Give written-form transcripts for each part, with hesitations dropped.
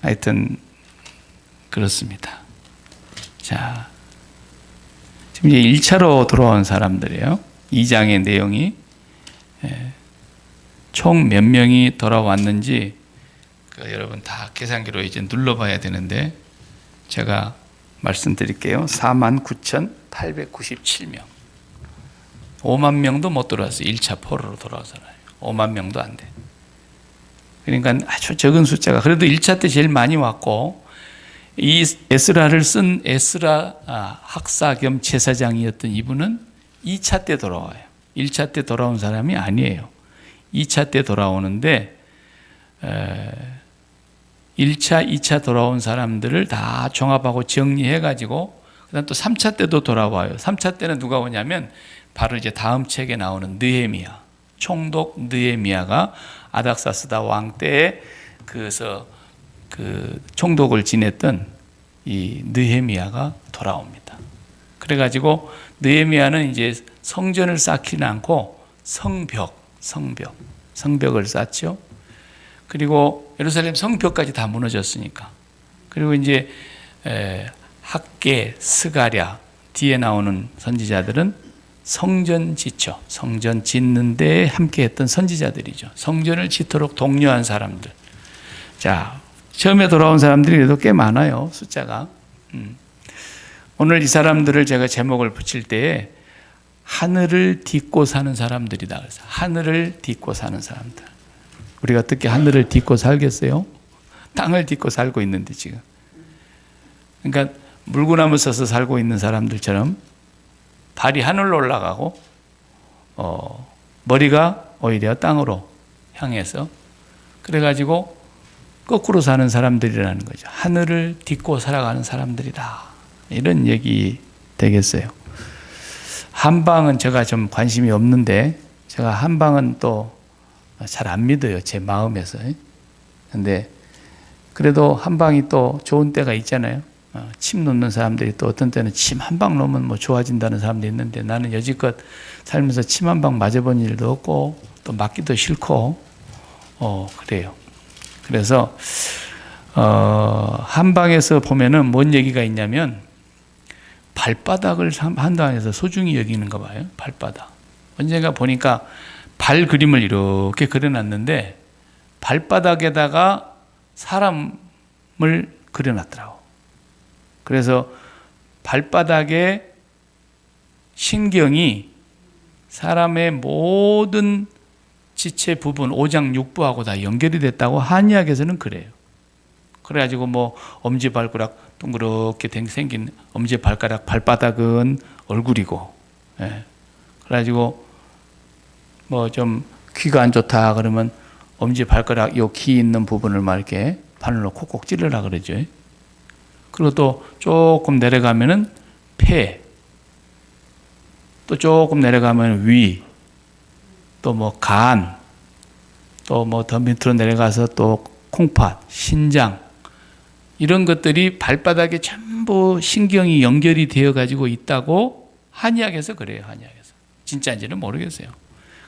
하여튼 그렇습니다. 자, 지금 이제 1차로 돌아온 사람들이에요. 2장의 내용이 총 몇 명이 돌아왔는지 여러분 다 계산기로 이제 눌러봐야 되는데 제가 말씀드릴게요. 49,897명. 5만 명도 못 돌아왔어요. 1차 포로로 돌아와서는 5만 명도 안 돼. 그러니까 아주 적은 숫자가 그래도 1차 때 제일 많이 왔고, 이 에스라를 쓴 에스라 학사 겸 제사장이었던 이분은 2차 때 돌아와요. 1차 때 돌아온 사람이 아니에요. 2차 때 돌아오는데 1차, 2차 돌아온 사람들을 다 종합하고 정리해가지고 그다음 또 3차 때도 돌아와요. 3차 때는 누가 오냐면 바로 이제 다음 책에 나오는 느헤미야, 총독 느헤미야가 아닥사스다 왕 때에 그래서 그 총독을 지냈던 이 느헤미야가 돌아옵니다. 그래가지고 느헤미야는 이제 성전을 쌓지는 않고 성벽을 쌓죠. 그리고 예루살렘 성벽까지 다 무너졌으니까. 그리고 이제 학개, 스가랴 뒤에 나오는 선지자들은 성전 짓죠. 성전 짓는 데 함께 했던 선지자들이죠. 성전을 짓도록 독려한 사람들. 자, 처음에 돌아온 사람들이 그래도 꽤 많아요. 숫자가. 오늘 이 사람들을 제가 제목을 붙일 때에 하늘을 딛고 사는 사람들이다. 그래서 하늘을 딛고 사는 사람들. 우리가 어떻게 하늘을 딛고 살겠어요? 땅을 딛고 살고 있는데 지금. 그러니까 물구나무 서서 살고 있는 사람들처럼 발이 하늘로 올라가고 머리가 오히려 땅으로 향해서 그래가지고 거꾸로 사는 사람들이라는 거죠. 하늘을 딛고 살아가는 사람들이다. 이런 얘기 되겠어요. 한방은 제가 좀 관심이 없는데 제가 한방은 또 잘 안 믿어요. 제 마음에서. 근데 그래도 한방이 또 좋은 때가 있잖아요. 침 놓는 사람들이 또 어떤 때는 침 한 방 놓으면 뭐 좋아진다는 사람도 있는데 나는 여지껏 살면서 침 한 방 맞아본 일도 없고 또 맞기도 싫고 그래요. 그래서 한방에서 보면은 뭔 얘기가 있냐면 발바닥을 한방에서 소중히 여기는가 봐요. 발바닥. 언젠가 보니까 발 그림을 이렇게 그려놨는데 발바닥에다가 사람을 그려놨더라고. 그래서 발바닥의 신경이 사람의 모든 지체 부분, 오장 육부하고 다 연결이 됐다고 한의학에서는 그래요. 그래가지고 뭐 엄지발가락 동그랗게 생긴 엄지발가락 발바닥은 얼굴이고, 그래가지고 뭐 좀 귀가 안 좋다 그러면 엄지발가락 요 귀 있는 부분을 막 이렇게 바늘로 콕콕 찌르라 그러죠. 그리고 또 조금 내려가면은 폐, 또 조금 내려가면 위, 또 뭐 간, 또 뭐 더 밑으로 내려가서 또 콩팥, 신장, 이런 것들이 발바닥에 전부 신경이 연결이 되어 가지고 있다고 한의학에서 그래요. 한의학에서. 진짜인지는 모르겠어요.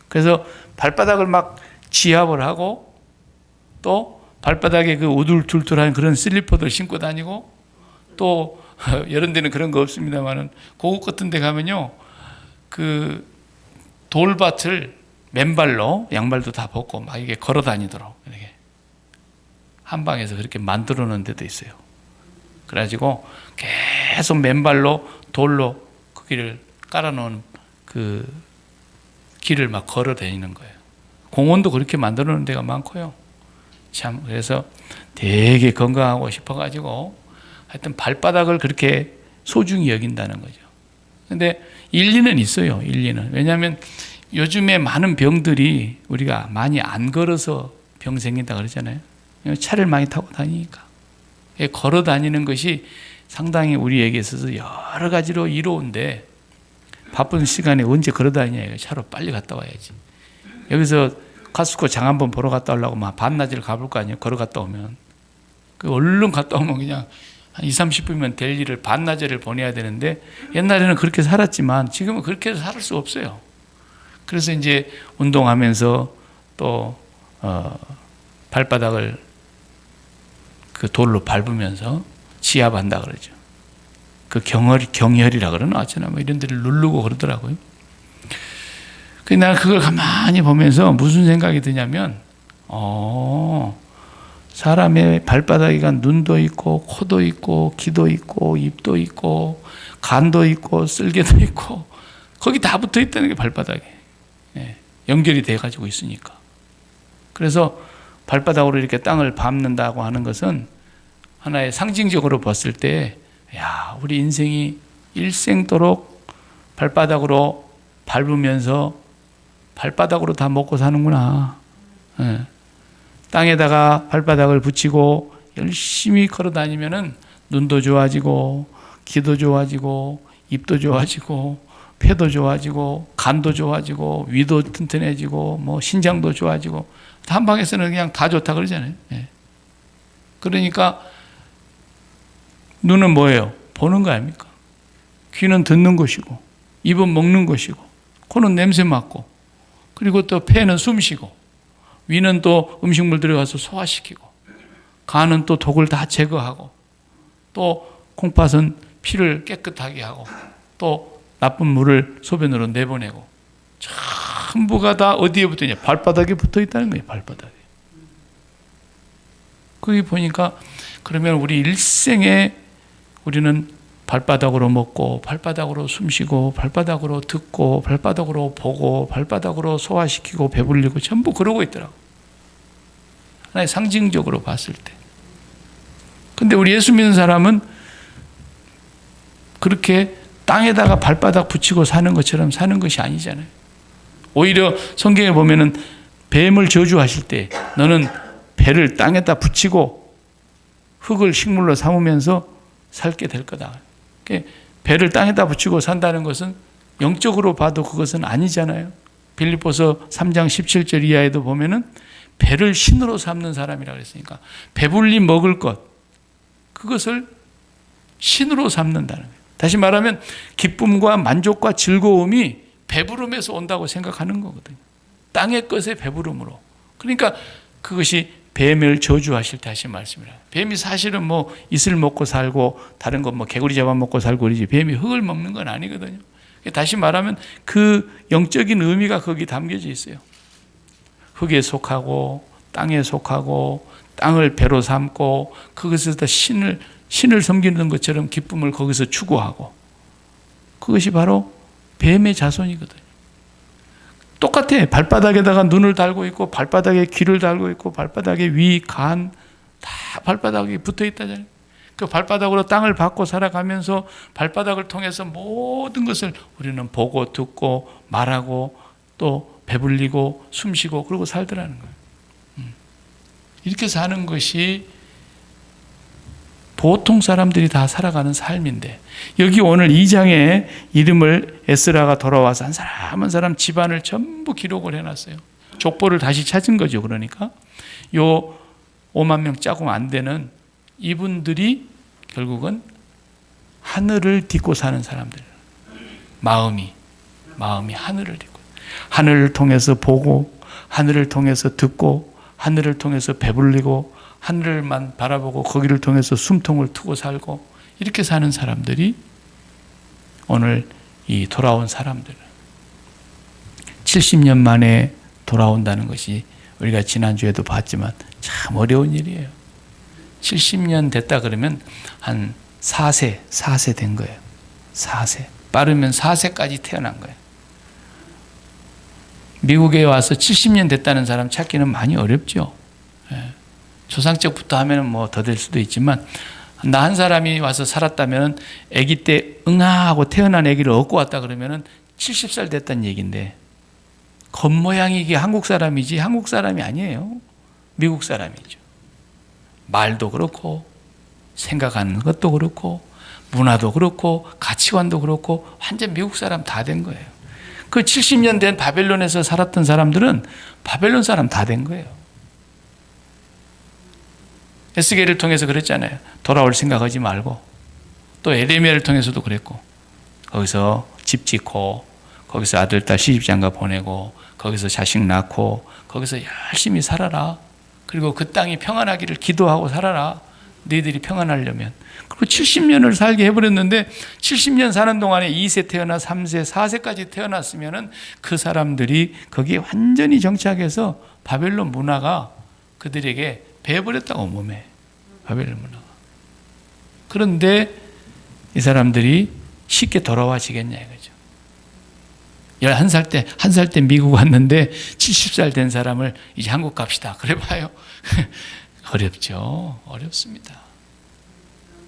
그래서 발바닥을 막 지압을 하고 또 발바닥에 그 우둘툴툴한 그런 슬리퍼들 신고 다니고 또 이런 데는 그런 거 없습니다만은 고국 같은 데 가면요 그 돌밭을 맨발로 양말도 다 벗고 막 이게 걸어 다니도록 이렇게 한방에서 그렇게 만들어 놓은 데도 있어요. 그래가지고 계속 맨발로 돌로 그 길을 깔아 놓은 그 길을 막 걸어 다니는 거예요. 공원도 그렇게 만들어 놓은 데가 많고요. 참 그래서 되게 건강하고 싶어가지고 하여튼 발바닥을 그렇게 소중히 여긴다는 거죠. 근데 일리는 있어요. 일리는. 왜냐하면 요즘에 많은 병들이 우리가 많이 안 걸어서 병 생긴다 그러잖아요. 차를 많이 타고 다니니까. 걸어 다니는 것이 상당히 우리에게 있어서 여러 가지로 이로운데 바쁜 시간에 언제 걸어 다니냐. 차로 빨리 갔다 와야지. 여기서 카스코 장 한번 보러 갔다 오려고 막 반나절 가볼 거 아니에요. 걸어 갔다 오면. 얼른 갔다 오면 그냥 한 20-30분이면 될 일을 반나절을 보내야 되는데 옛날에는 그렇게 살았지만 지금은 그렇게 살 수 없어요. 그래서 이제 운동하면서 또 발바닥을 그 돌로 밟으면서 지압한다 그러죠. 그 경혈이라 그러나 어쩌나 뭐 이런 데를 누르고 그러더라고요. 그 내가 그걸 가만히 보면서 무슨 생각이 드냐면, 사람의 발바닥에가 눈도 있고 코도 있고 귀도 있고 입도 있고 간도 있고 쓸개도 있고 거기 다 붙어 있다는 게 발바닥에. 예, 연결이 돼 가지고 있으니까. 그래서 발바닥으로 이렇게 땅을 밟는다고 하는 것은 하나의 상징적으로 봤을 때, 야, 우리 인생이 일생도록 발바닥으로 밟으면서 발바닥으로 다 먹고 사는구나. 예. 땅에다가 발바닥을 붙이고 열심히 걸어 다니면은 눈도 좋아지고 귀도 좋아지고 입도 좋아지고 폐도 좋아지고 간도 좋아지고 위도 튼튼해지고 뭐 신장도 좋아지고 한방에서는 그냥 다 좋다 그러잖아요. 예. 그러니까 눈은 뭐예요? 보는 거 아닙니까? 귀는 듣는 것이고 입은 먹는 것이고 코는 냄새 맡고 그리고 또 폐는 숨 쉬고 위는 또 음식물 들어가서 소화시키고 간은 또 독을 다 제거하고 또 콩팥은 피를 깨끗하게 하고 또 나쁜 물을 소변으로 내보내고 전부가 다 어디에 붙어 있냐? 발바닥에 붙어 있다는 거예요. 발바닥에. 거기 보니까 그러면 우리 일생에 우리는 발바닥으로 먹고 발바닥으로 숨쉬고 발바닥으로 듣고 발바닥으로 보고 발바닥으로 소화시키고 배불리고 전부 그러고 있더라고. 하나의 상징적으로 봤을 때. 근데 우리 예수 믿는 사람은 그렇게 땅에다가 발바닥 붙이고 사는 것처럼 사는 것이 아니잖아요. 오히려 성경에 보면은 뱀을 저주하실 때 너는 배를 땅에다 붙이고 흙을 식물로 삼으면서 살게 될 거다. 배를 땅에다 붙이고 산다는 것은 영적으로 봐도 그것은 아니잖아요. 빌립보서 3장 17절 이하에도 보면은 배를 신으로 삼는 사람이라고 했으니까 배불리 먹을 것 그것을 신으로 삼는다는 거예요. 다시 말하면 기쁨과 만족과 즐거움이 배부름에서 온다고 생각하는 거거든요. 땅의 것의 배부름으로. 그러니까 그것이 뱀을 저주하실 때 하신 말씀이라. 뱀이 사실은 뭐 이슬 먹고 살고 다른 거 뭐 개구리 잡아먹고 살고 그러지 뱀이 흙을 먹는 건 아니거든요. 다시 말하면 그 영적인 의미가 거기 담겨져 있어요. 흙에 속하고 땅에 속하고 땅을 배로 삼고 그것에서 신을 섬기는 것처럼 기쁨을 거기서 추구하고 그것이 바로 뱀의 자손이거든요. 똑같아. 발바닥에다가 눈을 달고 있고 발바닥에 귀를 달고 있고 발바닥에 위, 간 다 발바닥에 붙어 있다잖아요. 그 발바닥으로 땅을 밟고 살아가면서 발바닥을 통해서 모든 것을 우리는 보고 듣고 말하고 또 배불리고 숨쉬고 그러고 살더라는 거예요. 이렇게 사는 것이 보통 사람들이 다 살아가는 삶인데 여기 오늘 2장에 이름을 에스라가 돌아와서 한 사람 한 사람 집안을 전부 기록을 해놨어요. 족보를 다시 찾은 거죠. 그러니까 요 5만 명 짜고 안 되는 이분들이 결국은 하늘을 딛고 사는 사람들. 마음이 하늘을 딛고 하늘을 통해서 보고 하늘을 통해서 듣고 하늘을 통해서 배불리고 하늘만 바라보고 거기를 통해서 숨통을 트고 살고 이렇게 사는 사람들이 오늘 이 돌아온 사람들 70년 만에 돌아온다는 것이 우리가 지난주에도 봤지만 참 어려운 일이에요. 70년 됐다 그러면 한 4세 된 거예요. 4세. 빠르면 4세까지 태어난 거예요. 미국에 와서 70년 됐다는 사람 찾기는 많이 어렵죠. 조상적부터 하면 뭐 더 될 수도 있지만 나 한 사람이 와서 살았다면 아기 때 응아하고 태어난 아기를 얻고 왔다 그러면 70살 됐다는 얘기인데 겉모양이 이게 한국 사람이지 한국 사람이 아니에요. 미국 사람이죠. 말도 그렇고 생각하는 것도 그렇고 문화도 그렇고 가치관도 그렇고 완전 미국 사람 다 된 거예요. 그 70년 된 바벨론에서 살았던 사람들은 바벨론 사람 다 된 거예요. 에스겔을 통해서 그랬잖아요. 돌아올 생각하지 말고 또 에레미야를 통해서도 그랬고 거기서 집 짓고 거기서 아들, 딸 시집장가 보내고 거기서 자식 낳고 거기서 열심히 살아라. 그리고 그 땅이 평안하기를 기도하고 살아라. 너희들이 평안하려면. 그리고 70년을 살게 해버렸는데 70년 사는 동안에 2세 태어나 3세, 4세까지 태어났으면은 그 사람들이 거기에 완전히 정착해서 바벨론 문화가 그들에게 배어버렸다고, 몸에. 바벨론 문화가. 그런데 이 사람들이 쉽게 돌아와지겠냐 이거죠. 11살 때, 1살 때 미국 왔는데 70살 된 사람을 이제 한국 갑시다. 그래 봐요. 어렵죠. 어렵습니다.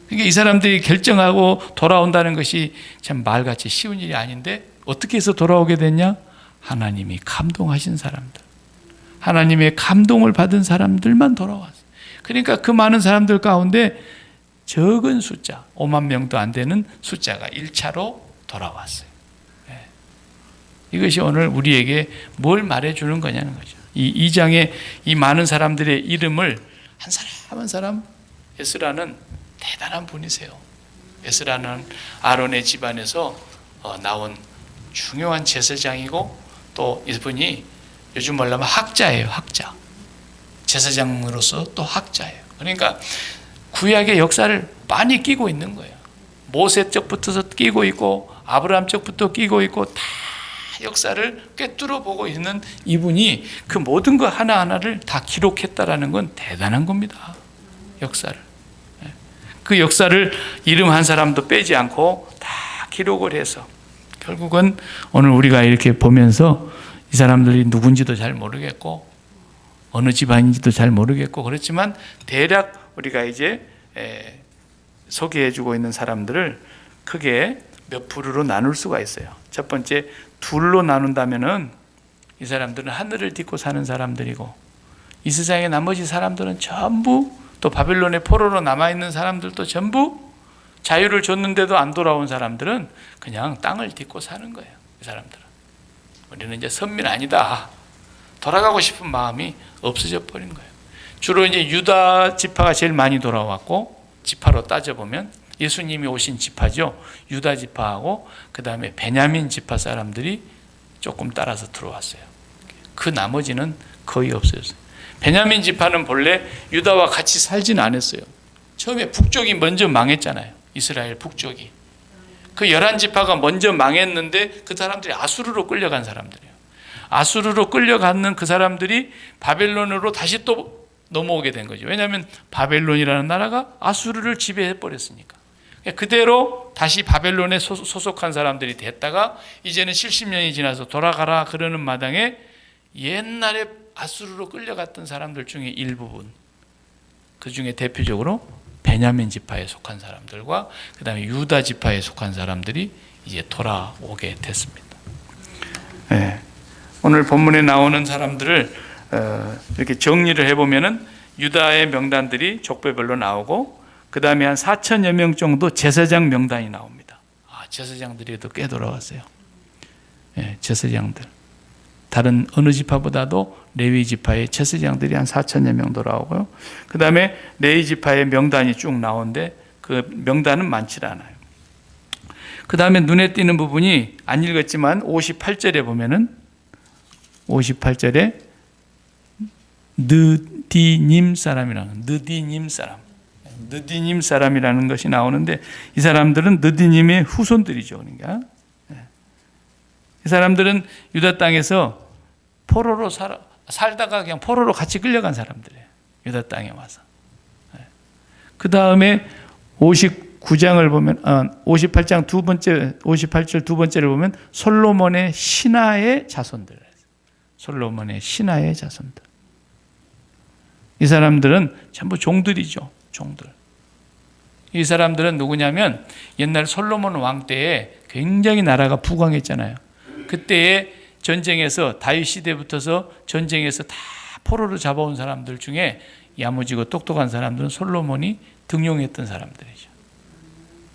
그러니까 이 사람들이 결정하고 돌아온다는 것이 참 말같이 쉬운 일이 아닌데 어떻게 해서 돌아오게 됐냐? 하나님이 감동하신 사람들. 하나님의 감동을 받은 사람들만 돌아왔어요. 그러니까 그 많은 사람들 가운데 적은 숫자, 5만 명도 안 되는 숫자가 1차로 돌아왔어요. 이것이 오늘 우리에게 뭘 말해주는 거냐는 거죠. 이 2장에 이 많은 사람들의 이름을 한 사람 한 사람, 에스라는 대단한 분이세요. 에스라는 아론의 집안에서 나온 중요한 제사장이고 또 이분이 요즘 말하면 학자예요. 학자. 제사장으로서 또 학자예요. 그러니까 구약의 역사를 많이 끼고 있는 거예요. 모세 쪽부터 끼고 있고 아브라함 쪽부터 끼고 있고 다 역사를 꿰뚫어 보고 있는 이분이 그 모든 것 하나하나를 다 기록했다라는 건 대단한 겁니다. 역사를. 그 역사를 이름 한 사람도 빼지 않고 다 기록을 해서 결국은 오늘 우리가 이렇게 보면서 이 사람들이 누군지도 잘 모르겠고 어느 집안인지도 잘 모르겠고 그렇지만 대략 우리가 이제 소개해주고 있는 사람들을 크게 몇 부류로 나눌 수가 있어요. 첫 번째, 둘로 나눈다면은 이 사람들은 하늘을 딛고 사는 사람들이고 이 세상의 나머지 사람들은 전부 또 바벨론의 포로로 남아있는 사람들도 전부 자유를 줬는데도 안 돌아온 사람들은 그냥 땅을 딛고 사는 거예요. 이 사람들은. 우리는 이제 선민 아니다. 돌아가고 싶은 마음이 없어져 버린 거예요. 주로 이제 유다 지파가 제일 많이 돌아왔고 지파로 따져보면 예수님이 오신 지파죠. 유다 지파하고 그 다음에 베냐민 지파 사람들이 조금 따라서 들어왔어요. 그 나머지는 거의 없어졌어요. 베냐민 지파는 본래 유다와 같이 살진 않았어요. 처음에 북쪽이 먼저 망했잖아요. 이스라엘 북쪽이. 그 11지파가 먼저 망했는데 그 사람들이 아수르로 끌려간 사람들이에요. 아수르로 끌려가는 그 사람들이 바벨론으로 다시 또 넘어오게 된 거죠. 왜냐하면 바벨론이라는 나라가 아수르를 지배해 버렸으니까. 그대로 다시 바벨론에 소속한 사람들이 됐다가 이제는 70년이 지나서 돌아가라 그러는 마당에 옛날에 아수르로 끌려갔던 사람들 중에 일부분, 그 중에 대표적으로 베냐민 지파에 속한 사람들과 그 다음에 유다 지파에 속한 사람들이 이제 돌아오게 됐습니다. 네. 오늘 본문에 나오는 사람들을 이렇게 정리를 해보면은 유다의 명단들이 족보별로 나오고 그 다음에 한 4천여 명 정도 제사장 명단이 나옵니다. 제사장들이 꽤 돌아왔어요. 네, 제사장들. 다른 어느 지파보다도 레위 지파의 제사장들이 한 4천여 명 돌아오고요. 그 다음에 레위 지파의 명단이 쭉 나오는데 그 명단은 많지 않아요. 그 다음에 눈에 띄는 부분이 안 읽었지만 58절에 보면은 58절에 느디님 사람이라는 느디님 사람이라는 것이 나오는데 이 사람들은 느디님의 후손들이죠. 그러니까 이 사람들은 유다 땅에서 포로로 살다가 그냥 포로로 같이 끌려간 사람들이에요. 유다 땅에 와서. 그 다음에 59장을 보면 58장 58절 두 번째를 보면 솔로몬의 신하의 자손들. 솔로몬의 신하의 자손들. 이 사람들은 전부 종들이죠. 종들. 이 사람들은 누구냐면 옛날 솔로몬 왕 때에 굉장히 나라가 부강했잖아요. 그때에 전쟁에서 다윗 시대부터서 전쟁에서 다 포로로 잡아온 사람들 중에 야무지고 똑똑한 사람들은 솔로몬이 등용했던 사람들이죠.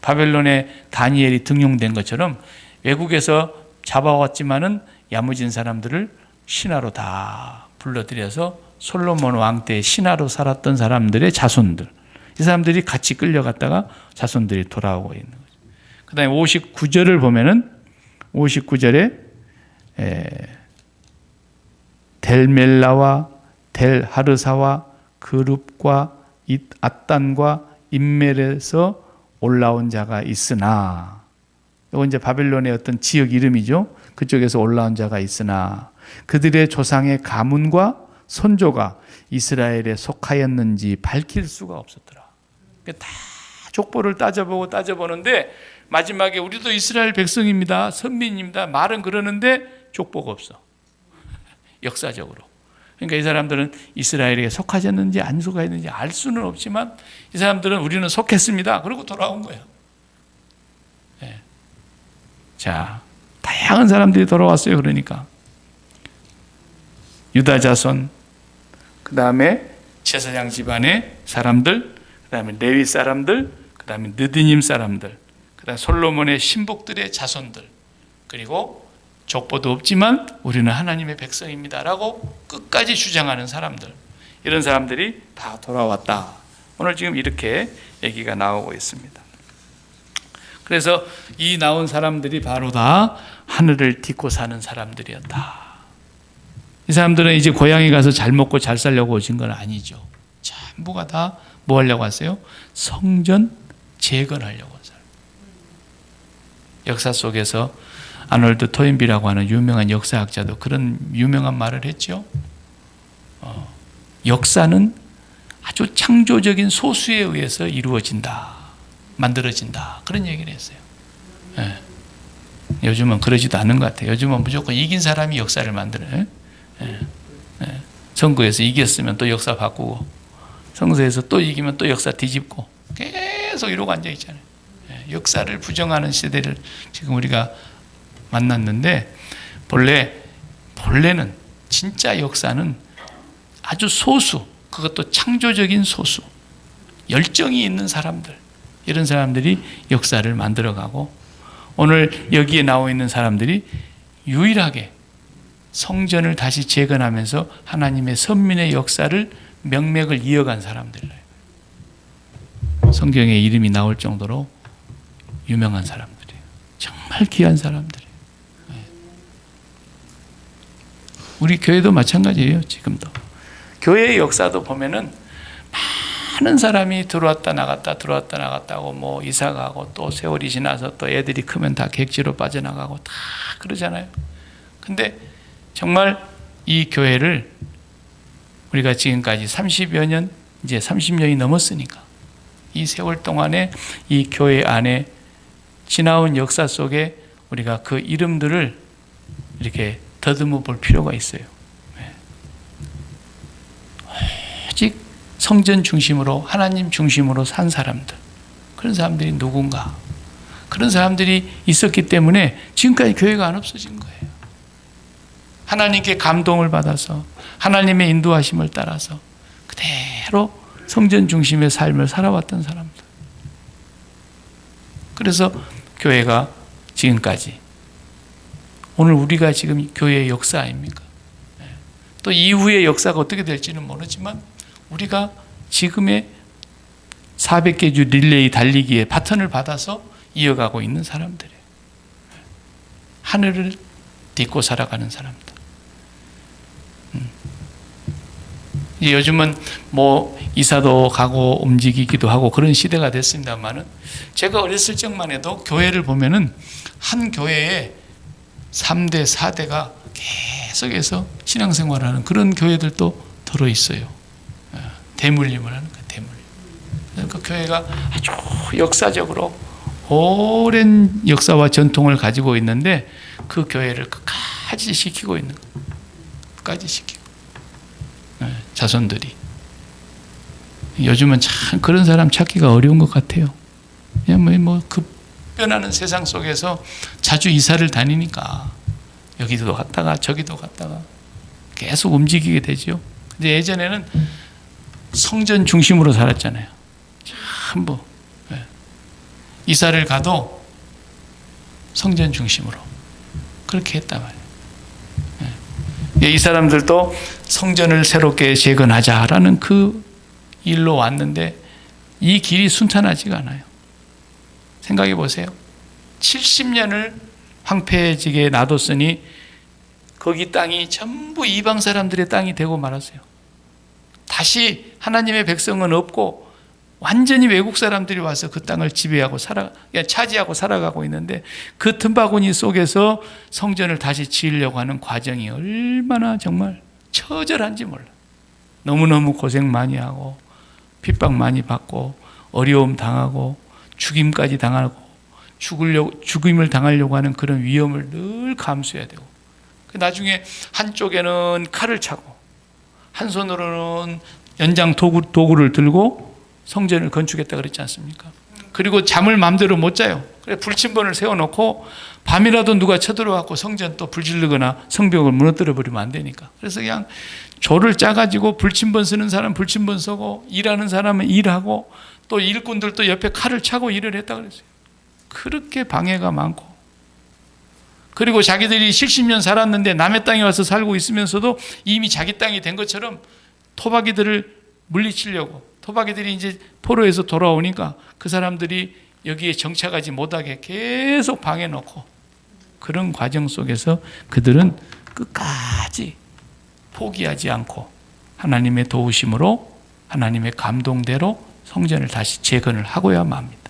바벨론에 다니엘이 등용된 것처럼 외국에서 잡아왔지만은 야무진 사람들을 신하로 다 불러들여서 솔로몬 왕 때 신하로 살았던 사람들의 자손들, 이 사람들이 같이 끌려갔다가 자손들이 돌아오고 있는 거죠. 그 다음에 59절을 보면은 59절에 델멜라와 델하르사와 그룹과 앗단과 인멜에서 올라온 자가 있으나, 이건 이제 바벨론의 어떤 지역 이름이죠. 그쪽에서 올라온 자가 있으나 그들의 조상의 가문과 선조가 이스라엘에 속하였는지 밝힐 수가 없었더라. 다 족보를 따져보는데 마지막에 우리도 이스라엘 백성입니다, 선민입니다 말은 그러는데 족보가 없어. 역사적으로. 그러니까 이 사람들은 이스라엘에 속하셨는지 안 속하였는지 알 수는 없지만 이 사람들은 우리는 속했습니다 그러고 돌아온 거예요. 네. 자, 다양한 사람들이 돌아왔어요. 그러니까 유다 자손, 그 다음에 제사장 집안의 사람들, 그 다음에 레위 사람들, 그 다음에 느디님 사람들, 그 다음에 솔로몬의 신복들의 자손들, 그리고 족보도 없지만 우리는 하나님의 백성입니다 라고 끝까지 주장하는 사람들, 이런 사람들이 다 돌아왔다. 오늘 지금 이렇게 얘기가 나오고 있습니다. 그래서 이 나온 사람들이 바로 다 하늘을 딛고 사는 사람들이었다. 이 사람들은 이제 고향에 가서 잘 먹고 잘 살려고 오신 건 아니죠. 전부가 다 뭐 하려고 하세요? 성전 재건하려고 한 사람. 역사 속에서 아놀드 토인비라고 하는 유명한 역사학자도 그런 유명한 말을 했죠. 역사는 아주 창조적인 소수에 의해서 이루어진다, 만들어진다, 그런 얘기를 했어요. 네. 요즘은 그러지도 않는 것 같아요. 요즘은 무조건 이긴 사람이 역사를 만들어요. 네. 네. 선거에서 이겼으면 또 역사 바꾸고, 선거에서 또 이기면 또 역사 뒤집고, 계속 이러고 앉아 있잖아요. 네. 역사를 부정하는 시대를 지금 우리가 만났는데, 본래는 진짜 역사는 아주 소수, 그것도 창조적인 소수, 열정이 있는 사람들, 이런 사람들이 역사를 만들어가고, 오늘 여기에 나와 있는 사람들이 유일하게 성전을 다시 재건하면서 하나님의 선민의 역사를, 명맥을 이어간 사람들이에요. 성경에 이름이 나올 정도로 유명한 사람들이에요. 정말 귀한 사람들이에요. 우리 교회도 마찬가지예요. 지금도 교회의 역사도 보면은 많은 사람이 들어왔다 나갔다 들어왔다 나갔다고, 뭐 이사가고 또 세월이 지나서 또 애들이 크면 다 객지로 빠져나가고 다 그러잖아요. 근데 정말 이 교회를 우리가 지금까지 30여 년, 이제 30년이 넘었으니까 이 세월 동안에 이 교회 안에 지나온 역사 속에 우리가 그 이름들을 이렇게 더듬어 볼 필요가 있어요. 오직 성전 중심으로, 하나님 중심으로 산 사람들, 그런 사람들이 누군가, 그런 사람들이 있었기 때문에 지금까지 교회가 안 없어진 거예요. 하나님께 감동을 받아서 하나님의 인도하심을 따라서 그대로 성전 중심의 삶을 살아왔던 사람들. 그래서 교회가 지금까지, 오늘 우리가 지금 교회의 역사 아닙니까? 또 이후의 역사가 어떻게 될지는 모르지만 우리가 지금의 400개 주 릴레이 달리기의 바턴을 받아서 이어가고 있는 사람들이에요. 하늘을 딛고 살아가는 사람들. 요즘은 뭐 이사도 가고 움직이기도 하고 그런 시대가 됐습니다만은, 제가 어렸을 적만 해도 교회를 보면은 한 교회에 3대, 4대가 계속해서 신앙생활하는 그런 교회들도 들어 있어요. 대물림을 하는 거예요. 대물림. 그러니까 교회가 아주 역사적으로 오랜 역사와 전통을 가지고 있는데 그 교회를 끝까지 지키고 있는 거예요. 끝까지 지키고. 자손들이. 요즘은 참 그런 사람 찾기가 어려운 것 같아요. 그냥 뭐 급변하는 세상 속에서 자주 이사를 다니니까 여기도 갔다가 저기도 갔다가 계속 움직이게 되죠. 근데 예전에는 성전 중심으로 살았잖아요. 전부. 이사를 가도 성전 중심으로 그렇게 했단 말이에요. 이 사람들도 성전을 새롭게 재건하자라는 그 일로 왔는데 이 길이 순탄하지가 않아요. 생각해 보세요. 70년을 황폐해지게 놔뒀으니 거기 땅이 전부 이방 사람들의 땅이 되고 말았어요. 다시 하나님의 백성은 없고 완전히 외국 사람들이 와서 그 땅을 지배하고 차지하고 살아가고 있는데 그 틈바구니 속에서 성전을 다시 지으려고 하는 과정이 얼마나 정말 처절한지 몰라. 너무너무 고생 많이 하고 핍박 많이 받고 어려움 당하고 죽임까지 당하고 죽임을 당하려고 하는 그런 위험을 늘 감수해야 되고, 나중에 한쪽에는 칼을 차고 한 손으로는 연장 도구를 들고 성전을 건축했다 그랬지 않습니까? 그리고 잠을 마음대로 못 자요. 그래 불침번을 세워놓고 밤이라도 누가 쳐들어와서 성전 또 불질르거나 성벽을 무너뜨려 버리면 안 되니까. 그래서 그냥 조를 짜가지고 불침번 쓰는 사람 불침번 쓰고 일하는 사람은 일하고 또 일꾼들도 옆에 칼을 차고 일을 했다 그랬어요. 그렇게 방해가 많고, 그리고 자기들이 70년 살았는데 남의 땅에 와서 살고 있으면서도 이미 자기 땅이 된 것처럼 토박이들을 물리치려고, 토박이들이 이제 포로에서 돌아오니까 그 사람들이 여기에 정착하지 못하게 계속 방해놓고, 그런 과정 속에서 그들은 끝까지 포기하지 않고 하나님의 도우심으로 하나님의 감동대로 성전을 다시 재건을 하고야 맙니다.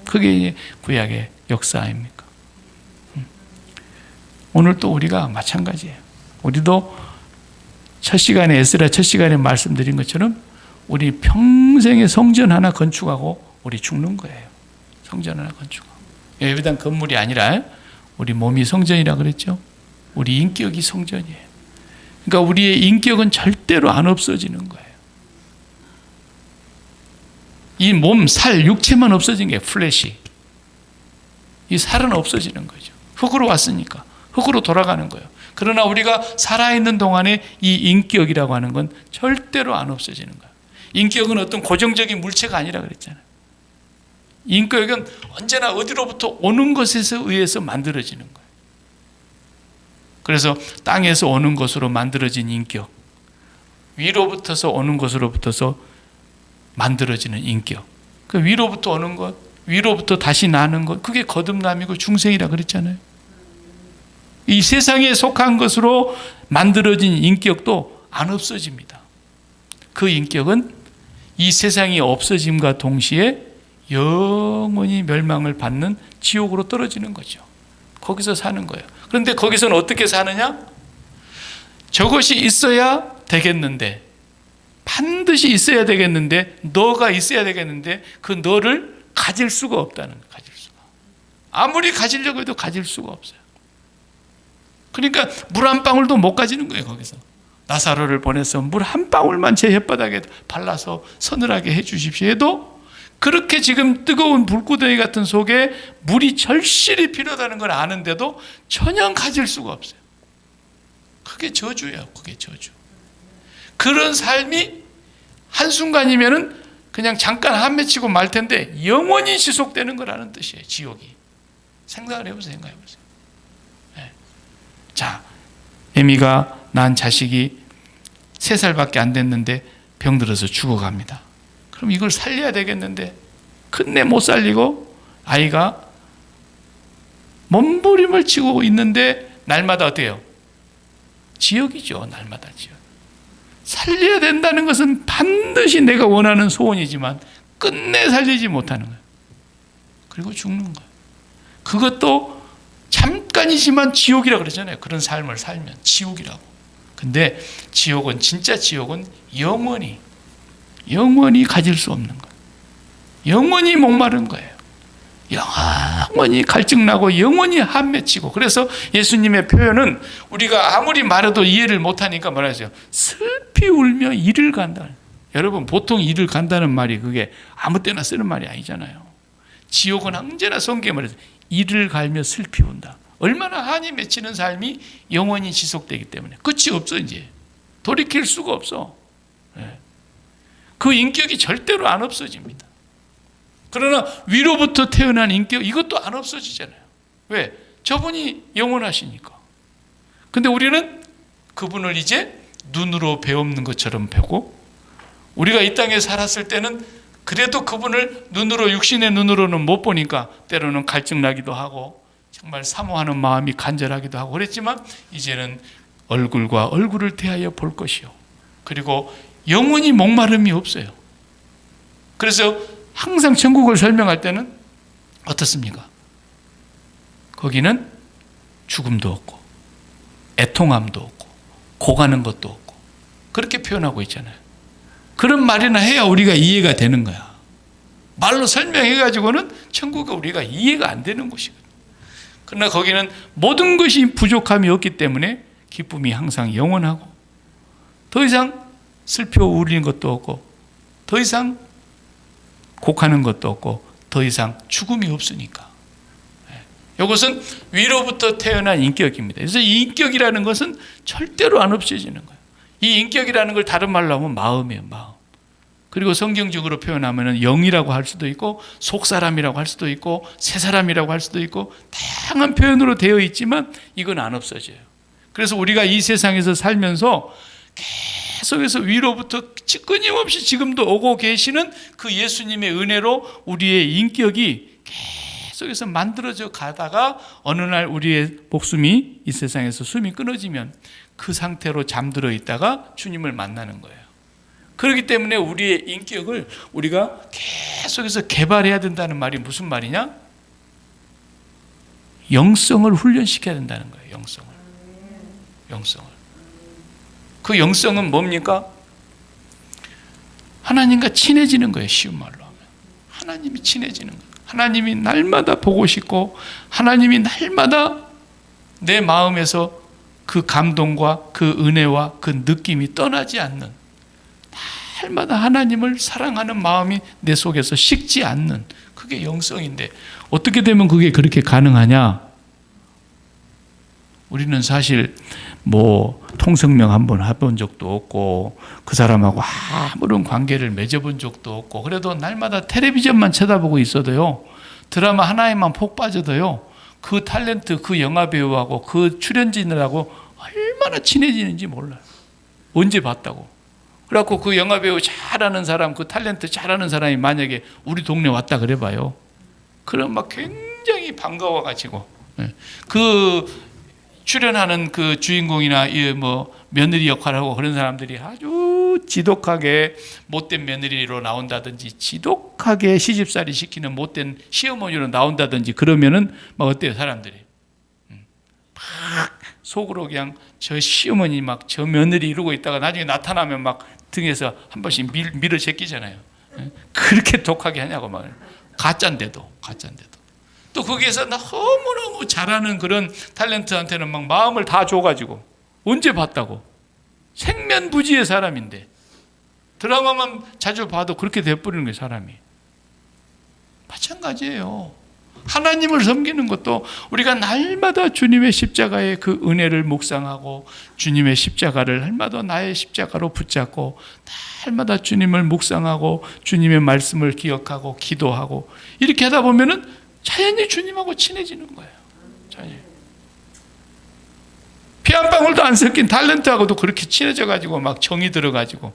그게 구약의 역사 아닙니까? 오늘 또 우리가 마찬가지예요. 우리도 첫 시간에 에스라 첫 시간에 말씀드린 것처럼 우리 평생에 성전 하나 건축하고 우리 죽는 거예요. 성전 하나 건축하고. 예배당 건물이 아니라 우리 몸이 성전이라 그랬죠. 우리 인격이 성전이에요. 그러니까 우리의 인격은 절대로 안 없어지는 거예요. 이 몸, 살, 육체만 없어진 게 플래시. 이 살은 없어지는 거죠. 흙으로 왔으니까 흙으로 돌아가는 거예요. 그러나 우리가 살아있는 동안에 이 인격이라고 하는 건 절대로 안 없어지는 거예요. 인격은 어떤 고정적인 물체가 아니라 그랬잖아요. 인격은 언제나 어디로부터 오는 것에서 의해서 만들어지는 거예요. 그래서 땅에서 오는 것으로 만들어진 인격, 위로부터서 오는 것으로부터서 만들어지는 인격, 그 위로부터 오는 것, 위로부터 다시 나는 것, 그게 거듭남이고 중생이라 그랬잖아요. 이 세상에 속한 것으로 만들어진 인격도 안 없어집니다. 그 인격은 이 세상이 없어짐과 동시에 영원히 멸망을 받는 지옥으로 떨어지는 거죠. 거기서 사는 거예요. 그런데 거기서는 어떻게 사느냐? 저것이 있어야 되겠는데, 반드시 있어야 되겠는데, 너가 있어야 되겠는데 그 너를 가질 수가 없다는 거예요. 가질 수가. 아무리 가지려고 해도 가질 수가 없어요. 그러니까 물 한 방울도 못 가지는 거예요. 거기서 나사로를 보내서 물 한 방울만 제 혓바닥에 발라서 서늘하게 해 주십시오 해도, 그렇게 지금 뜨거운 불구덩이 같은 속에 물이 절실히 필요하다는 걸 아는데도 전혀 가질 수가 없어요. 그게 저주예요. 그게 저주. 그런 삶이 한순간이면은 그냥 잠깐 한 맺히고 말 텐데 영원히 지속되는 거라는 뜻이에요. 지옥이. 생각을 해보세요. 생각해보세요. 네. 자, 에미가 낳은 자식이 3살밖에 안 됐는데 병들어서 죽어갑니다. 그럼 이걸 살려야 되겠는데 끝내 못 살리고 아이가 몸부림을 치고 있는데 날마다 어때요? 지옥이죠. 날마다 지옥. 살려야 된다는 것은 반드시 내가 원하는 소원이지만 끝내 살리지 못하는 거예요. 그리고 죽는 거예요. 그것도 잠깐이지만 지옥이라고 그러잖아요. 그런 삶을 살면 지옥이라고. 근데 지옥은, 진짜 지옥은 영원히 가질 수 없는 거예요. 영원히 목마른 거예요. 영원히 갈증나고 영원히 한맺히고. 그래서 예수님의 표현은 우리가 아무리 말해도 이해를 못하니까 뭐라 하죠? 슬피 울며 이를 간다. 여러분, 보통 이를 간다는 말이 그게 아무 때나 쓰는 말이 아니잖아요. 지옥은 언제나 성경에 말해서 이를 갈며 슬피 운다. 얼마나 한이 맺히는 삶이 영원히 지속되기 때문에 끝이 없어. 이제 돌이킬 수가 없어. 그 인격이 절대로 안 없어집니다. 그러나 위로부터 태어난 인격, 이것도 안 없어지잖아요. 왜? 저분이 영원하시니까. 근데 우리는 그분을 이제 눈으로 배우는 것처럼 배우고, 우리가 이 땅에 살았을 때는 그래도 그분을 눈으로, 육신의 눈으로는 못 보니까 때로는 갈증나기도 하고 정말 사모하는 마음이 간절하기도 하고 그랬지만, 이제는 얼굴과 얼굴을 대하여 볼 것이요, 그리고 영원히 목마름이 없어요. 그래서 항상 천국을 설명할 때는 어떻습니까? 거기는 죽음도 없고 애통함도 없고 고가는 것도 없고 그렇게 표현하고 있잖아요. 그런 말이나 해야 우리가 이해가 되는 거야. 말로 설명해가지고는 천국이 우리가 이해가 안 되는 곳이거든요. 그러나 거기는 모든 것이 부족함이 없기 때문에 기쁨이 항상 영원하고 더 이상 슬퍼 울리는 것도 없고 더 이상 곡하는 것도 없고 더 이상 죽음이 없으니까. 이것은 위로부터 태어난 인격입니다. 그래서 이 인격이라는 것은 절대로 안 없어지는 거예요. 이 인격이라는 걸 다른 말로 하면 마음이에요. 마음. 그리고 성경적으로 표현하면 영이라고 할 수도 있고 속사람이라고 할 수도 있고 새사람이라고 할 수도 있고 다양한 표현으로 되어 있지만 이건 안 없어져요. 그래서 우리가 이 세상에서 살면서 계속해서 위로부터 끊임없이 지금도 오고 계시는 그 예수님의 은혜로 우리의 인격이 계속해서 만들어져 가다가 어느 날 우리의 목숨이 이 세상에서 숨이 끊어지면 그 상태로 잠들어 있다가 주님을 만나는 거예요. 그렇기 때문에 우리의 인격을 우리가 계속해서 개발해야 된다는 말이 무슨 말이냐? 영성을 훈련시켜야 된다는 거예요. 영성을. 그 영성은 뭡니까? 하나님과 친해지는 거예요. 쉬운 말로 하면. 하나님이 친해지는 거예요. 하나님이 날마다 보고 싶고 하나님이 날마다 내 마음에서 그 감동과 그 은혜와 그 느낌이 떠나지 않는, 날마다 하나님을 사랑하는 마음이 내 속에서 식지 않는, 그게 영성인데 어떻게 되면 그게 그렇게 가능하냐? 우리는 사실 통성명 한번 해본 적도 없고 그 사람하고 아무런 관계를 맺어본 적도 없고 그래도 날마다 텔레비전만 쳐다보고 있어도요, 드라마 하나에만 폭 빠져도요, 그 탤런트, 그 영화배우하고 그 출연진들하고 얼마나 친해지는지 몰라요. 언제 봤다고. 그래갖고 그 영화배우 잘하는 사람, 그 탤런트 잘하는 사람이 만약에 우리 동네 왔다 그래봐요. 그럼 막 굉장히 반가워가지고 그 출연하는 그 주인공이나 며느리 역할을 하고 그런 사람들이 아주 지독하게 못된 며느리로 나온다든지 지독하게 시집살이 시키는 못된 시어머니로 나온다든지 그러면은 막 어때요 사람들이? 막 속으로 그냥 저 시어머니 막 저 며느리 이러고 있다가 나중에 나타나면 막 등에서 한 번씩 밀어 제끼잖아요. 그렇게 독하게 하냐고 말. 가짜인데도. 또 거기에서 너무너무 잘하는 그런 탤런트한테는 막 마음을 다 줘가지고 언제 봤다고. 생면부지의 사람인데 드라마만 자주 봐도 그렇게 돼버리는 거예요. 사람이. 마찬가지예요. 하나님을 섬기는 것도 우리가 날마다 주님의 십자가의 그 은혜를 묵상하고 주님의 십자가를 날마다 나의 십자가로 붙잡고 날마다 주님을 묵상하고 주님의 말씀을 기억하고 기도하고 이렇게 하다 보면은 자연히 주님하고 친해지는 거예요. 자연히. 피 한 방울도 안 섞인 탤런트하고도 그렇게 친해져가지고 막 정이 들어가지고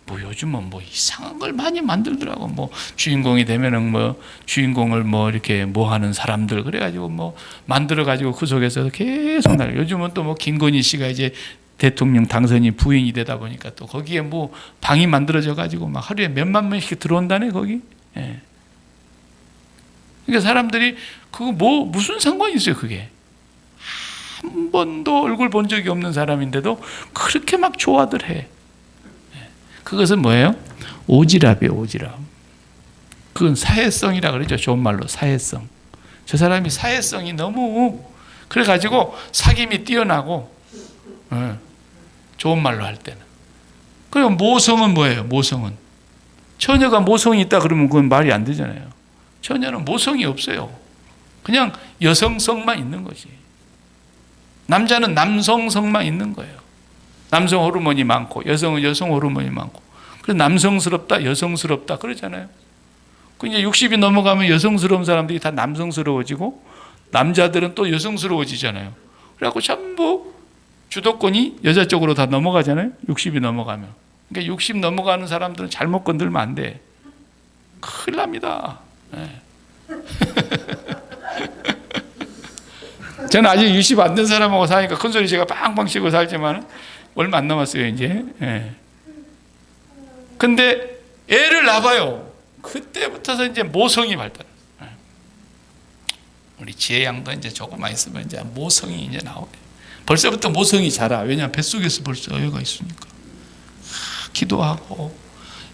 요즘은 이상한 걸 많이 만들더라고. 주인공이 되면은 주인공을 이렇게 하는 사람들 그래가지고 만들어가지고 그 속에서 계속 요즘은 또 김건희 씨가 이제 대통령 당선인 부인이 되다 보니까 또 거기에 방이 만들어져가지고 막 하루에 몇만 명씩 들어온다네 거기. 예. 그러니까 사람들이 그거 무슨 상관이 있어요 그게. 한 번도 얼굴 본 적이 없는 사람인데도 그렇게 막 좋아들 해. 그것은 뭐예요? 오지랖이에요. 오지랖. 그건 사회성이라 그러죠. 좋은 말로 사회성. 저 사람이 사회성이 너무 그래가지고 사귐이 뛰어나고 좋은 말로 할 때는. 그리고 모성은 뭐예요? 모성은 처녀가 모성이 있다 그러면 그건 말이 안 되잖아요. 처녀는 모성이 없어요. 그냥 여성성만 있는 거지. 남자는 남성성만 있는 거예요. 남성 호르몬이 많고 여성은 여성 호르몬이 많고 그래서 남성스럽다 여성스럽다 그러잖아요. 그 이제 60이 넘어가면 여성스러운 사람들이 다 남성스러워지고 남자들은 또 여성스러워지잖아요. 그래갖고 전부 주도권이 여자 쪽으로 다 넘어가잖아요. 60이 넘어가면. 그러니까 60 넘어가는 사람들은 잘못 건들면 안 돼. 큰일 납니다. 네. 저는 아직 60 안 된 사람하고 사니까 큰 소리 제가 빵빵 치고 살지만 얼마 안 남았어요 이제. 예. 근데 애를 낳아요. 그때부터서 이제 모성이 발달. 우리 지혜 양도 이제 조금만 있으면 이제 모성이 이제 나오네. 벌써부터 모성이 자라. 왜냐하면 뱃속에서 벌써 여유가 있으니까. 기도하고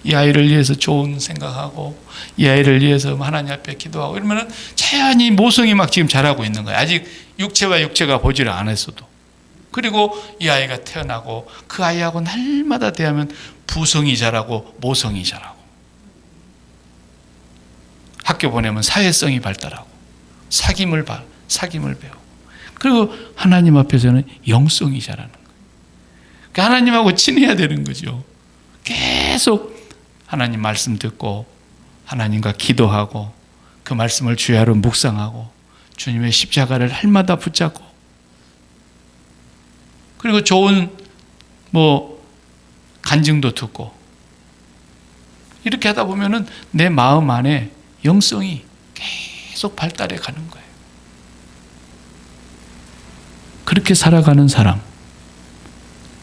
이 아이를 위해서 좋은 생각하고 이 아이를 위해서 하나님 앞에 기도하고 이러면은 자연히 모성이 막 지금 자라고 있는 거예요. 아직 육체와 육체가 보지를 않았어도. 그리고 이 아이가 태어나고 그 아이하고 날마다 대하면 부성이 자라고 모성이 자라고, 학교 보내면 사회성이 발달하고 사귐을 배우고, 그리고 하나님 앞에서는 영성이 자라는 거예요. 그러니까 하나님하고 친해야 되는 거죠. 계속 하나님 말씀 듣고 하나님과 기도하고 그 말씀을 주야로 묵상하고 주님의 십자가를 할마다 붙잡고, 그리고 좋은 간증도 듣고, 이렇게 하다 보면은 내 마음 안에 영성이 계속 발달해 가는 거예요. 그렇게 살아가는 사람,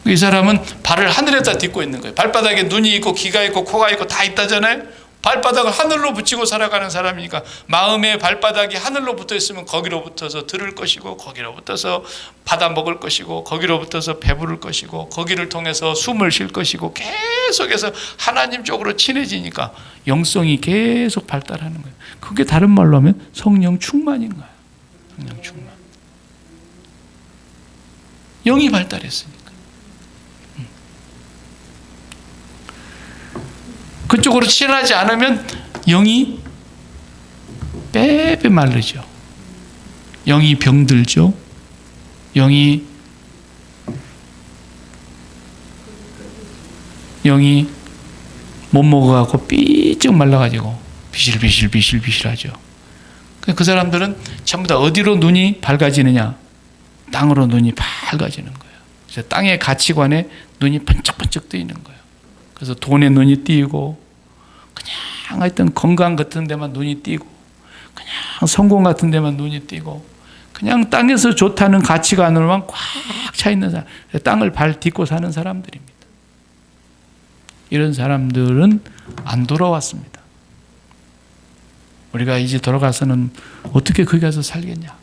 이 사람은 발을 하늘에다 딛고 있는 거예요. 발바닥에 눈이 있고 귀가 있고 코가 있고 다 있다잖아요. 발바닥을 하늘로 붙이고 살아가는 사람이니까 마음의 발바닥이 하늘로 붙어 있으면 거기로 붙어서 들을 것이고, 거기로 붙어서 받아 먹을 것이고, 거기로 붙어서 배부를 것이고, 거기를 통해서 숨을 쉴 것이고, 계속해서 하나님 쪽으로 친해지니까 영성이 계속 발달하는 거예요. 그게 다른 말로 하면 성령 충만인 거예요. 성령 충만. 영이 발달했으니까. 그쪽으로 친하지 않으면 영이 빼빼 마르죠. 영이 병들죠. 영이 못 먹어갖고 삐쩍 말라가지고 비실비실하죠. 그 사람들은 전부 다 어디로 눈이 밝아지느냐? 땅으로 눈이 밝아지는 거예요. 그래서 땅의 가치관에 눈이 번쩍번쩍 뜨이는 거예요. 그래서 돈에 눈이 띄고, 그냥 하여튼 건강 같은 데만 눈이 띄고, 그냥 성공 같은 데만 눈이 띄고, 그냥 땅에서 좋다는 가치관으로만 꽉 차 있는 사람, 땅을 발 딛고 사는 사람들입니다. 이런 사람들은 안 돌아왔습니다. 우리가 이제 돌아가서는 어떻게 거기 가서 살겠냐?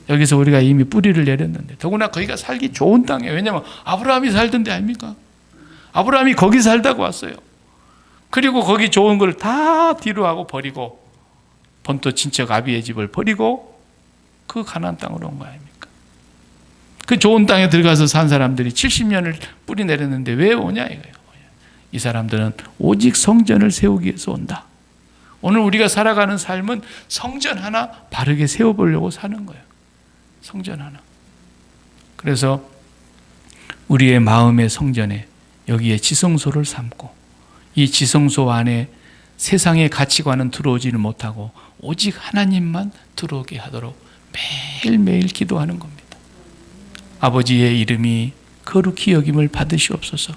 여기서 우리가 이미 뿌리를 내렸는데, 더구나 거기가 살기 좋은 땅이에요. 왜냐하면 아브라함이 살던 데 아닙니까? 아브라함이 거기 살다가 왔어요. 그리고 거기 좋은 걸 다 뒤로 하고 버리고, 본토 친척 아비의 집을 버리고 그 가나안 땅으로 온 거 아닙니까? 그 좋은 땅에 들어가서 산 사람들이 70년을 뿌리 내렸는데 왜 오냐 이거예요. 이 사람들은 오직 성전을 세우기 위해서 온다. 오늘 우리가 살아가는 삶은 성전 하나 바르게 세워보려고 사는 거예요. 성전 하나. 그래서 우리의 마음의 성전에 여기에 지성소를 삼고, 이 지성소 안에 세상의 가치관은 들어오지는 못하고 오직 하나님만 들어오게 하도록 매일매일 기도하는 겁니다. 아버지의 이름이 거룩히 여김을 받으시옵소서.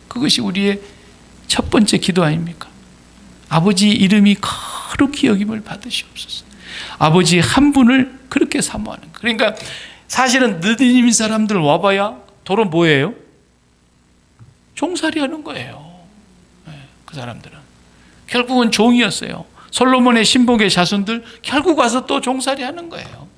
그것이 우리의 첫 번째 기도 아닙니까? 아버지 이름이 거룩히 여김을 받으시옵소서. 아버지 한 분을 그렇게 사모하는 거예요. 그러니까 사실은 느디님 사람들 와봐야 도로 뭐예요? 종살이 하는 거예요. 그 사람들은 결국은 종이었어요. 솔로몬의 신복의 자손들 결국 와서 또 종살이 하는 거예요.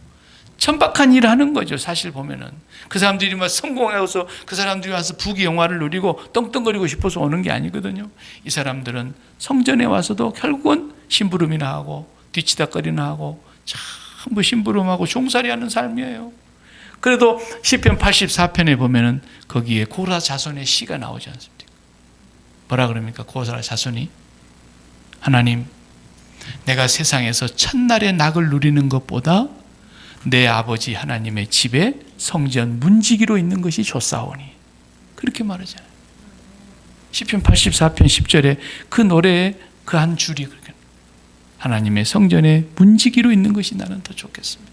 천박한 일을 하는 거죠. 사실 보면은 그 사람들이 막 성공해서 그 사람들이 와서 부귀 영화를 누리고 떵떵거리고 싶어서 오는 게 아니거든요. 이 사람들은 성전에 와서도 결국은 심부름이나 하고 뒤치다거리나 하고 전부 심부름하고 종살이하는 삶이에요. 그래도 시편 84편에 보면은 거기에 고라 자손의 시가 나오지 않습니까? 뭐라 그럽니까? 고라 자손이 하나님, 내가 세상에서 첫날의 낙을 누리는 것보다 내 아버지 하나님의 집에 성전 문지기로 있는 것이 좋사오니, 그렇게 말하잖아요. 시편 84편 10절에 그 노래의 그 한 줄이 그렇게, 하나님의 성전에 문지기로 있는 것이 나는 더 좋겠습니다.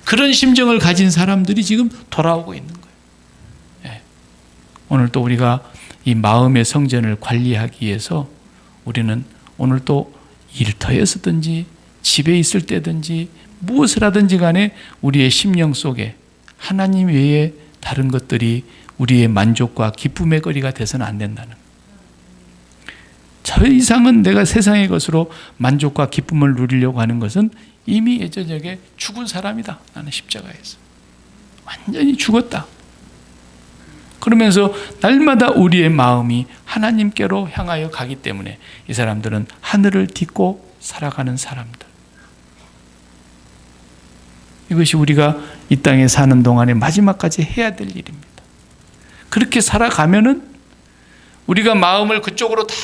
그런 심정을 가진 사람들이 지금 돌아오고 있는 거예요. 네. 오늘 또 우리가 이 마음의 성전을 관리하기 위해서 우리는 오늘 또 일터에서든지 집에 있을 때든지 무엇을 하든지 간에 우리의 심령 속에 하나님 외에 다른 것들이 우리의 만족과 기쁨의 거리가 돼서는 안 된다는. 저 이상은 내가 세상의 것으로 만족과 기쁨을 누리려고 하는 것은 이미 예전에 죽은 사람이다. 나는 십자가에서 완전히 죽었다. 그러면서 날마다 우리의 마음이 하나님께로 향하여 가기 때문에 이 사람들은 하늘을 딛고 살아가는 사람들. 이것이 우리가 이 땅에 사는 동안에 마지막까지 해야 될 일입니다. 그렇게 살아가면은 우리가 마음을 그쪽으로 다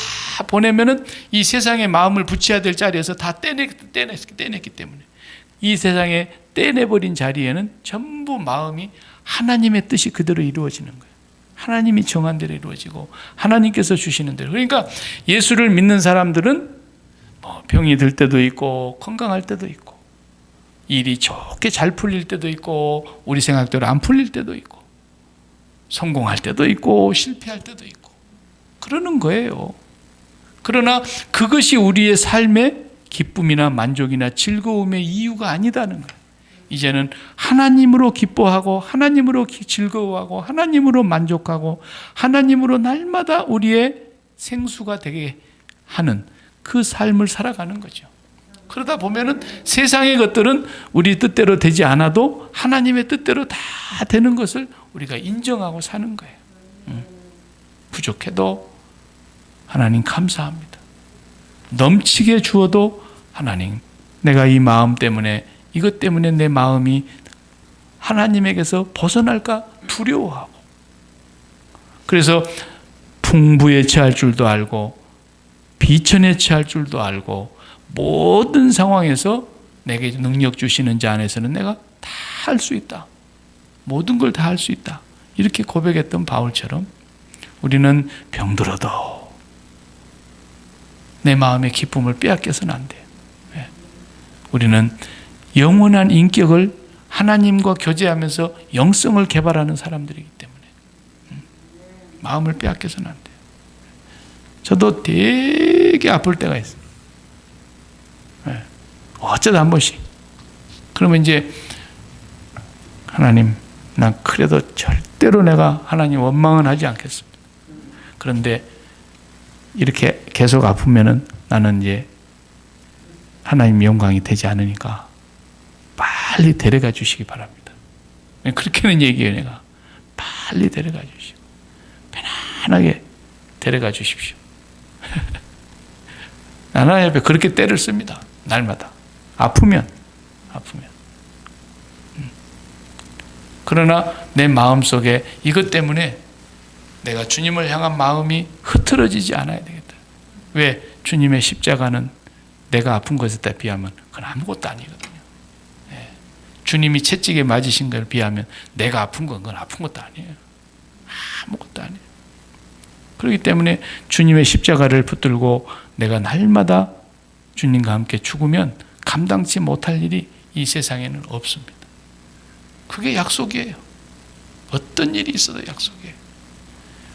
보내면은 이 세상에 마음을 붙여야 될 자리에서 다 떼냈기 때문에 이 세상에 떼내버린 자리에는 전부 마음이 하나님의 뜻이 그대로 이루어지는 거예요. 하나님이 정한 대로 이루어지고 하나님께서 주시는 대로. 그러니까 예수를 믿는 사람들은 병이 들 때도 있고 건강할 때도 있고 일이 좋게 잘 풀릴 때도 있고 우리 생각대로 안 풀릴 때도 있고 성공할 때도 있고 실패할 때도 있고 그러는 거예요. 그러나 그것이 우리의 삶의 기쁨이나 만족이나 즐거움의 이유가 아니다는 거예요. 이제는 하나님으로 기뻐하고 하나님으로 즐거워하고 하나님으로 만족하고 하나님으로 날마다 우리의 생수가 되게 하는 그 삶을 살아가는 거죠. 그러다 보면은 세상의 것들은 우리 뜻대로 되지 않아도 하나님의 뜻대로 다 되는 것을 우리가 인정하고 사는 거예요. 부족해도 하나님 감사합니다. 넘치게 주어도 하나님, 내가 이 마음 때문에 이것 때문에 내 마음이 하나님에게서 벗어날까 두려워하고 그래서 풍부에 처할 줄도 알고 비천에 처할 줄도 알고 모든 상황에서 내게 능력 주시는 자 안에서는 내가 다 할 수 있다. 모든 걸 다 할 수 있다. 이렇게 고백했던 바울처럼 우리는 병들어도 내 마음의 기쁨을 빼앗겨서는 안 돼요. 우리는 영원한 인격을 하나님과 교제하면서 영성을 개발하는 사람들이기 때문에 마음을 빼앗겨서는 안 돼요. 저도 되게 아플 때가 있어요. 어쩌다 한 번씩. 그러면 이제 하나님, 난 그래도 절대로 내가 하나님 원망은 하지 않겠습니다. 그런데 이렇게 계속 아프면은 나는 이제 하나님 영광이 되지 않으니까 빨리 데려가 주시기 바랍니다. 그렇게는 얘기해요, 내가. 빨리 데려가 주시고 편안하게 데려가 주십시오. 하나님 앞에 그렇게 때를 씁니다. 날마다. 아프면. 그러나 내 마음속에 이것 때문에 내가 주님을 향한 마음이 흐트러지지 않아야 되겠다. 왜? 주님의 십자가는 내가 아픈 것에 비하면 그건 아무것도 아니거든요. 주님이 채찍에 맞으신 걸 비하면 내가 아픈 건 그건 아픈 것도 아니에요. 아무것도 아니에요. 그렇기 때문에 주님의 십자가를 붙들고 내가 날마다 주님과 함께 죽으면 감당치 못할 일이 이 세상에는 없습니다. 그게 약속이에요. 어떤 일이 있어도 약속이에요.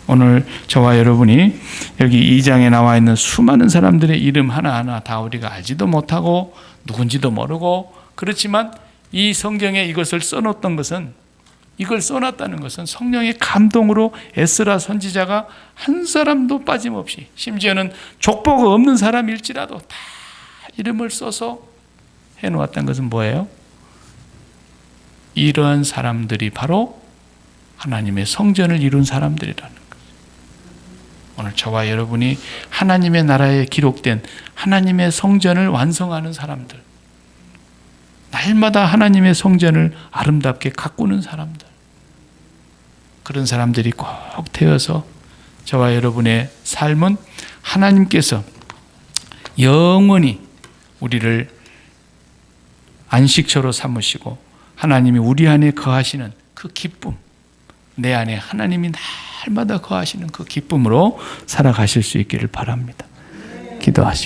오늘 저와 여러분이 여기 2장에 나와 있는 수많은 사람들의 이름 하나하나 다 우리가 알지도 못하고 누군지도 모르고 그렇지만 이 성경에 이것을 써놨던 것은 이걸 써놨다는 것은 성령의 감동으로 에스라 선지자가 한 사람도 빠짐없이 심지어는 족보가 없는 사람일지라도 다 이름을 써서 해놓았다는 것은 뭐예요? 이러한 사람들이 바로 하나님의 성전을 이룬 사람들이라는 거예요. 오늘 저와 여러분이 하나님의 나라에 기록된 하나님의 성전을 완성하는 사람들, 날마다 하나님의 성전을 아름답게 가꾸는 사람들, 그런 사람들이 꼭 되어서 저와 여러분의 삶은 하나님께서 영원히 우리를 안식처로 삼으시고 하나님이 우리 안에 거하시는 그 기쁨, 내 안에 하나님이 날마다 거하시는 그 기쁨으로 살아가실 수 있기를 바랍니다. 기도하십시오.